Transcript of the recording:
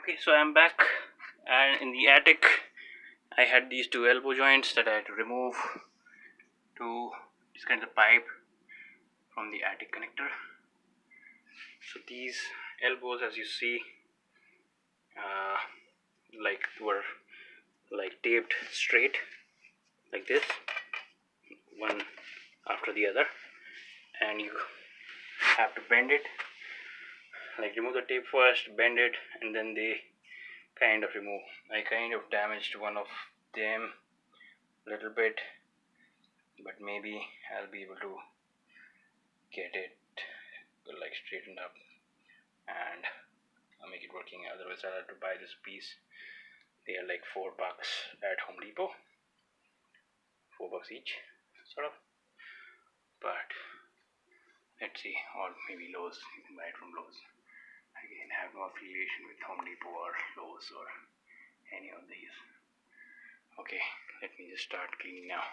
Okay, so I'm back, and in the attic I had these two elbow joints that I had to remove to disconnect the pipe from the attic connector. So these elbows, as you see, were taped straight like this, one after the other, and you have to bend it, remove the tape first, bend it, and then they kind of remove. I kind of damaged one of them a little bit, but maybe I'll be able to get it straightened up and make it working. Otherwise I'll have to buy this piece. They are like $4 at Home Depot, $4 each sort of, but let's see. Or maybe Lowe's, you can buy it from Lowe's. Again, I have no affiliation with Home Depot or Lowe's or any of these. Okay, let me just start cleaning now.